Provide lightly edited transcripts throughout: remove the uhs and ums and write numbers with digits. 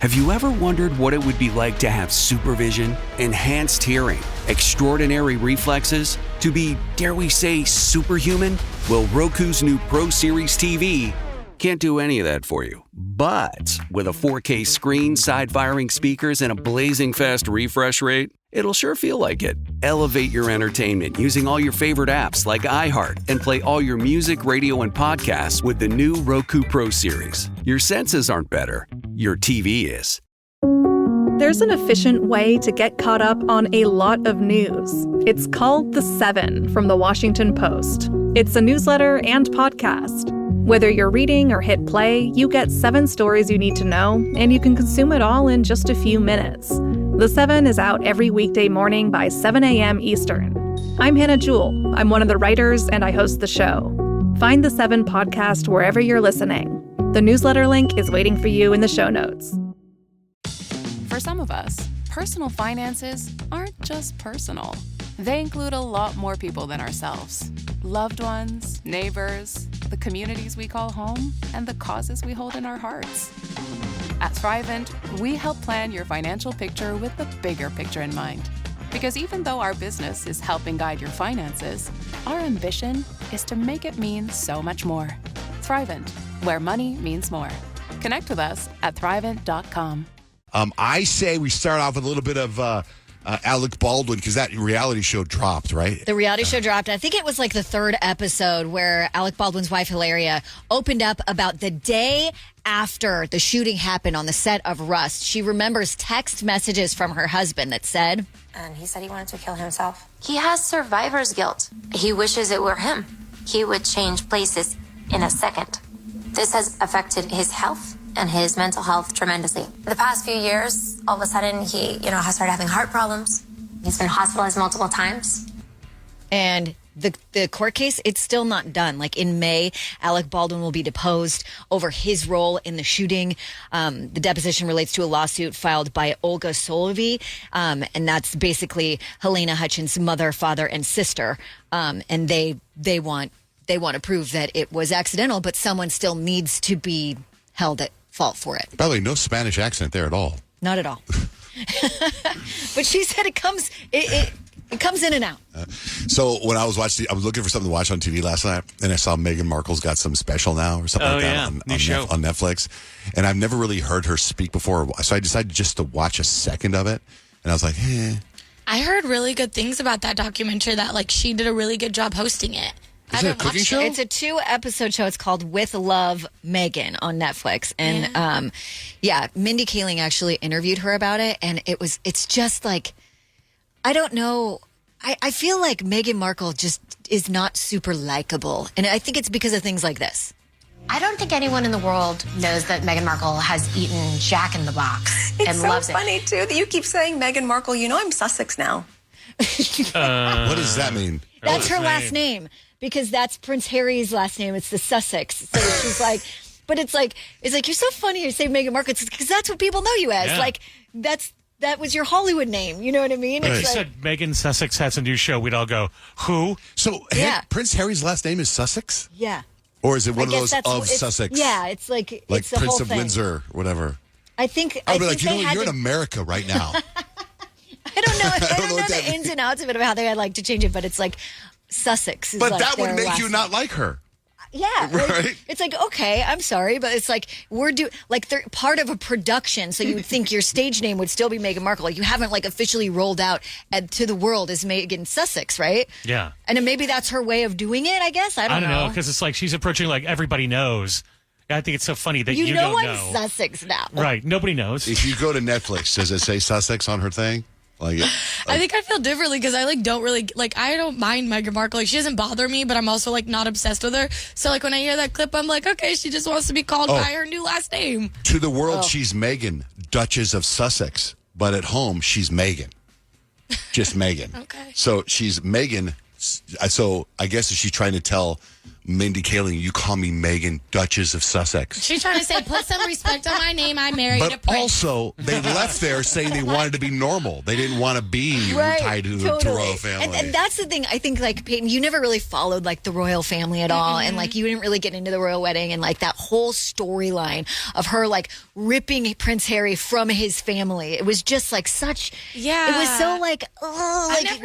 Have you ever wondered what it would be like to have supervision, enhanced hearing, extraordinary reflexes, to be, dare we say, superhuman? Well, Roku's new Pro Series TV can't do any of that for you. But with a 4K screen, side-firing speakers, and a blazing fast refresh rate, it'll sure feel like it. Elevate your entertainment using all your favorite apps like iHeart and play all your music, radio, and podcasts with the new Roku Pro Series. Your senses aren't better. Your TV is. There's an efficient way to get caught up on a lot of news. It's called The Seven from The Washington Post. It's a newsletter and podcast. Whether you're reading or hit play, you get 7 stories you need to know, and you can consume it all in just a few minutes. The Seven is out every weekday morning by 7 a.m. Eastern. I'm Hannah Jewell. I'm one of the writers, and I host the show. Find The Seven podcast wherever you're listening. The newsletter link is waiting for you in the show notes. For some of us, personal finances aren't just personal. They include a lot more people than ourselves. Loved ones, neighbors, the communities we call home, and the causes we hold in our hearts. At Thrivent, we help plan your financial picture with the bigger picture in mind. Because even though our business is helping guide your finances, our ambition is to make it mean so much more. Thrivent, where money means more. Connect with us at Thrivent.com. I say we start off with a little bit of Alec Baldwin, because that reality show dropped, right? The reality show dropped. I think it was like the 3rd episode where Alec Baldwin's wife, Hilaria, opened up about the day after the shooting happened on the set of Rust. She remembers text messages from her husband that said, and he said he wanted to kill himself. He has survivor's guilt. He wishes it were him. He would change places in a second. This has affected his health and his mental health tremendously. The past few years, all of a sudden, he, has started having heart problems. He's been hospitalized multiple times. And the court case, it's still not done. Like in May, Alec Baldwin will be deposed over his role in the shooting. The deposition relates to a lawsuit filed by Olga Solovey, and that's basically Helena Hutchins' mother, father, and sister. And they want to prove that it was accidental, but someone still needs to be held at fault for it. By the way, no Spanish accent there at all. Not at all. But she said it comes in and out. So when I was looking for something to watch on TV last night, and I saw Meghan Markle's got some special now or something that on Netflix. And I've never really heard her speak before, so I decided just to watch a second of it. And I was like, I heard really good things about that documentary, that she did a really good job hosting it. Is it a cooking show? It's a 2-episode show. It's called With Love, Meghan on Netflix. And Mindy Kaling actually interviewed her about it. And it's just like, I don't know. I feel like Meghan Markle just is not super likable. And I think it's because of things like this. I don't think anyone in the world knows that Meghan Markle has eaten Jack in the Box and loves it. It's so funny, too, that you keep saying Meghan Markle. I'm Sussex now. What does that mean? That's her last name. Because that's Prince Harry's last name. It's the Sussex. So she's like, but it's like, you're so funny you say Meghan Markle. Because that's what people know you as. Yeah. That was your Hollywood name. You know what I mean? If you said Meghan Sussex has a new show, we'd all go, who? So Prince Harry's last name is Sussex? Yeah. Or is it one of those of Sussex? Yeah, it's like it's the Prince whole of thing. Windsor, whatever. I think I'd be like, you're in America right now. I don't know. I don't know the ins and outs of it, about how they like to change it, but it's like Sussex. But that would make you not like her. Yeah. Right? It's like, okay, I'm sorry, but it's like they're part of a production, so you would think your stage name would still be Meghan Markle. You haven't officially rolled out to the world as Meghan Sussex, right? Yeah. And then maybe that's her way of doing it, I guess. I don't know. Because it's like she's approaching everybody knows. I think it's so funny that you don't know. I'm Sussex now. Right. Nobody knows. If you go to Netflix, does it say Sussex on her thing? I think I feel differently because I don't really I don't mind Meghan Markle. She doesn't bother me, but I'm also not obsessed with her. So when I hear that clip, I'm like, okay, she just wants to be called by her new last name. To the world, she's Meghan, Duchess of Sussex, but at home she's Meghan, just Meghan. Okay. So she's Meghan. So I guess she's trying to tell Mindy Kaling, you call me Meghan, Duchess of Sussex. She's trying to say, put some respect on my name. I married a But prince. also, they left there saying they wanted to be normal. They didn't want to be tied to the royal family. And that's the thing. I think, like, Peyton, you never really followed, like, the royal family at all. And, like, you didn't really get into the royal wedding. And, like, that whole storyline of her, like, ripping Prince Harry from his family. It was just, like, such... Yeah. It was so, like,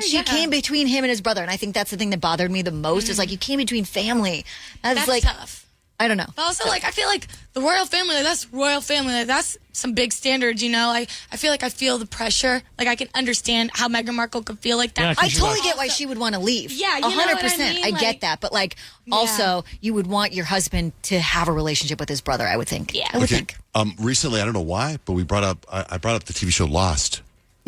she came between him and his brother. And I think that's the thing that bothered me the most is, like, you came between family. That's like tough. I don't know. But also, like, I feel like the royal family, like, that's royal family. Like, that's some big standards, you know? I feel like I feel the pressure. Like, I can understand how Meghan Markle could feel like that. Yeah, I totally get why she would want to leave. Yeah, you know what I mean? I get that. But, like, also, you would want your husband to have a relationship with his brother, I would think. Yeah. I would think. Recently, I don't know why, but I brought up the TV show Lost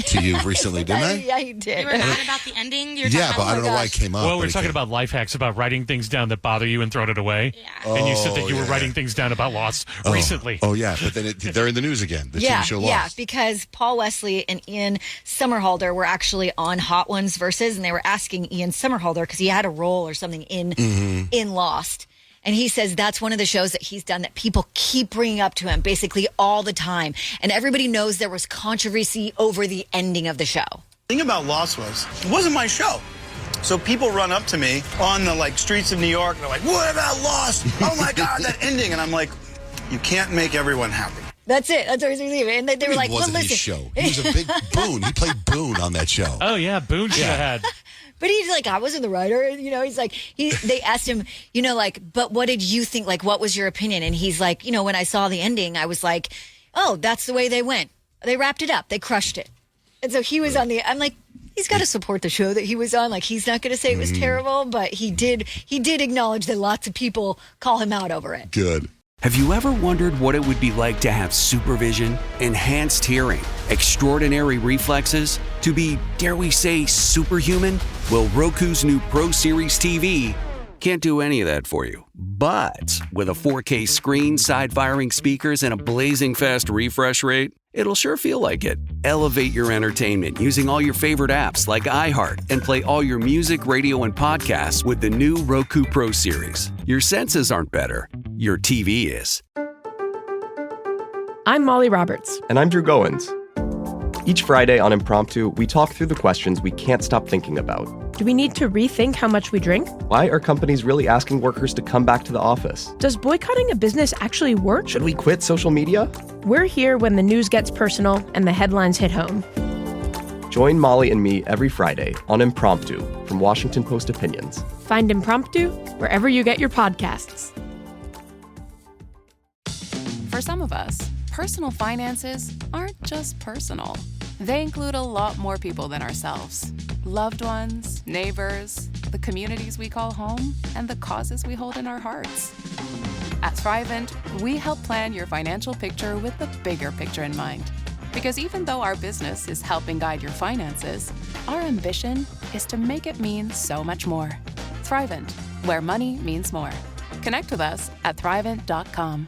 to you recently, didn't I? Yeah, you did. You were mad about the ending? Yeah, but I don't know why it came up. Well, we were talking about life hacks, about writing things down that bother you and throwing it away. Yeah. And you said that you were writing things down about Lost recently. Oh, yeah, but then they're in the news again, the TV show Lost. Yeah, because Paul Wesley and Ian Somerhalder were actually on Hot Ones Versus, and they were asking Ian Somerhalder, because he had a role or something in Lost. And he says that's one of the shows that he's done that people keep bringing up to him basically all the time. And everybody knows there was controversy over the ending of the show. The thing about Lost was, it wasn't my show. So people run up to me on the streets of New York, and they're like, what about Lost? Oh my God, that ending. And I'm like, you can't make everyone happy. That's it. That's what he's leaving. And they were like, it wasn't his show. He was a big Boone. He played Boone on that show. Oh, yeah, Boone should have had... But he's like, I wasn't the writer. You know, he's like, they asked him, you know, like, but what did you think? Like, what was your opinion? And he's like, you know, when I saw the ending, I was like, oh, that's the way they went. They wrapped it up. They crushed it. And so he was on I'm like, he's got to support the show that he was on. Like, he's not going to say it was terrible, but he did acknowledge that lots of people call him out over it. Good. Have you ever wondered what it would be like to have supervision, enhanced hearing, extraordinary reflexes, to be, dare we say, superhuman? Well, Roku's new Pro Series TV can't do any of that for you. But with a 4K screen, side-firing speakers, and a blazing fast refresh rate, it'll sure feel like it. Elevate your entertainment using all your favorite apps like iHeart and play all your music, radio, and podcasts with the new Roku Pro Series. Your senses aren't better. Your TV is. I'm Molly Roberts. And I'm Drew Goins. Each Friday on Impromptu, we talk through the questions we can't stop thinking about. Do we need to rethink how much we drink? Why are companies really asking workers to come back to the office? Does boycotting a business actually work? Should we quit social media? We're here when the news gets personal and the headlines hit home. Join Molly and me every Friday on Impromptu from Washington Post Opinions. Find Impromptu wherever you get your podcasts. For some of us, personal finances aren't just personal. They include a lot more people than ourselves. Loved ones, neighbors, the communities we call home, and the causes we hold in our hearts. At Thrivent, we help plan your financial picture with the bigger picture in mind. Because even though our business is helping guide your finances, our ambition is to make it mean so much more. Thrivent, where money means more. Connect with us at Thrivent.com.